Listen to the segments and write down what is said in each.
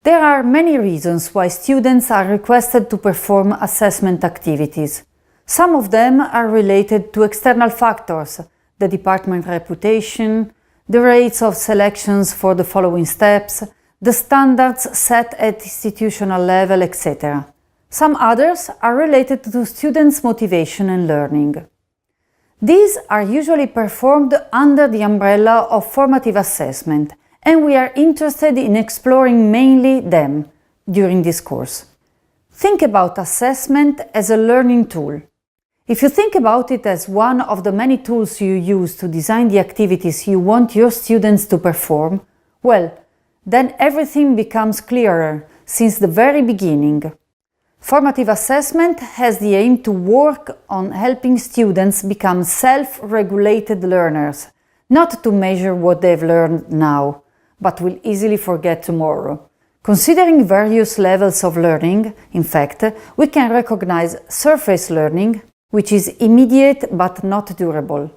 There are many reasons why students are requested to perform assessment activities. Some of them are related to external factors, the department reputation, the rates of selections for the following steps, the standards set at institutional level, etc. Some others are related to students' motivation and learning. These are usually performed under the umbrella of formative assessment, and we are interested in exploring mainly them during this course. Think about assessment as a learning tool. If you think about it as one of the many tools you use to design the activities you want your students to perform, well, then everything becomes clearer since the very beginning. Formative assessment has the aim to work on helping students become self-regulated learners, not to measure what they've learned now, but will easily forget tomorrow. Considering various levels of learning, in fact, we can recognize surface learning, which is immediate but not durable,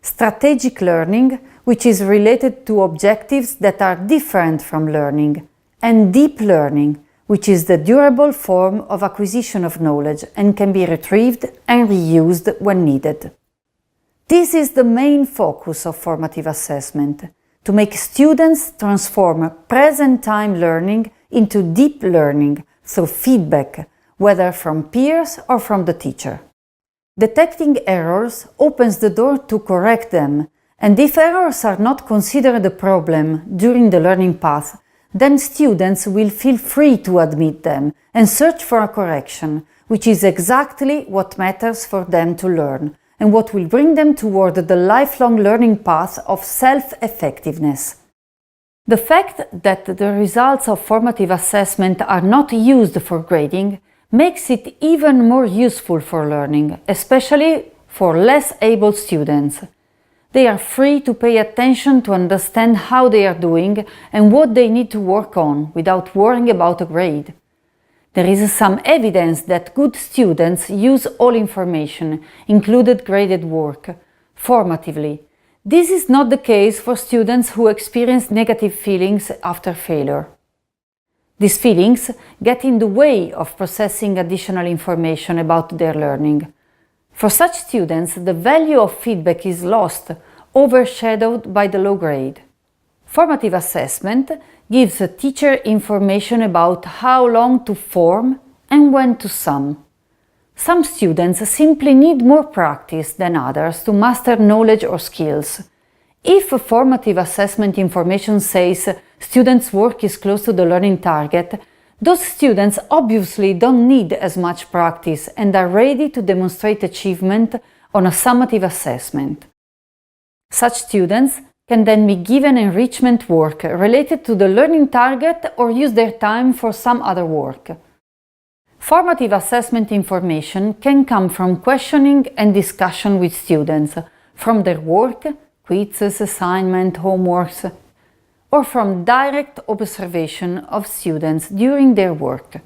strategic learning, which is related to objectives that are different from learning, and deep learning, which is the durable form of acquisition of knowledge and can be retrieved and reused when needed. This is the main focus of formative assessment, to make students transform present-time learning into deep learning through feedback, whether from peers or from the teacher. Detecting errors opens the door to correct them, and if errors are not considered a problem during the learning path, then students will feel free to admit them and search for a correction, which is exactly what matters for them to learn, and what will bring them toward the lifelong learning path of self-effectiveness. The fact that the results of formative assessment are not used for grading makes it even more useful for learning, especially for less able students. They are free to pay attention to understand how they are doing and what they need to work on without worrying about a grade. There is some evidence that good students use all information, included graded work, formatively. This is not the case for students who experience negative feelings after failure. These feelings get in the way of processing additional information about their learning. For such students, the value of feedback is lost, overshadowed by the low grade. Formative assessment gives a teacher information about how long to form and when to sum. Some students simply need more practice than others to master knowledge or skills. If formative assessment information says students' work is close to the learning target, those students obviously don't need as much practice and are ready to demonstrate achievement on a summative assessment. Such students can then be given enrichment work related to the learning target or use their time for some other work. Formative assessment information can come from questioning and discussion with students, from their work, quizzes, assignment, homeworks, or from direct observation of students during their work.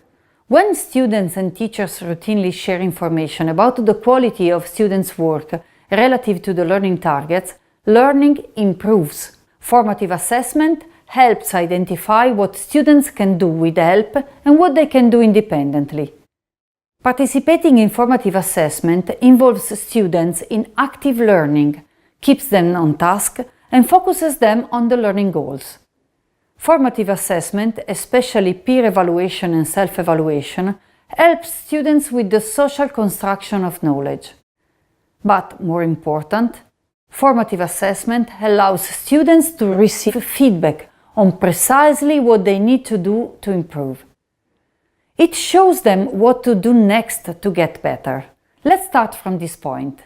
When students and teachers routinely share information about the quality of students' work relative to the learning targets, learning improves. Formative assessment helps identify what students can do with help and what they can do independently. Participating in formative assessment involves students in active learning, keeps them on task, and focuses them on the learning goals. Formative assessment, especially peer evaluation and self-evaluation, helps students with the social construction of knowledge. But more important, formative assessment allows students to receive feedback on precisely what they need to do to improve. It shows them what to do next to get better. Let's start from this point.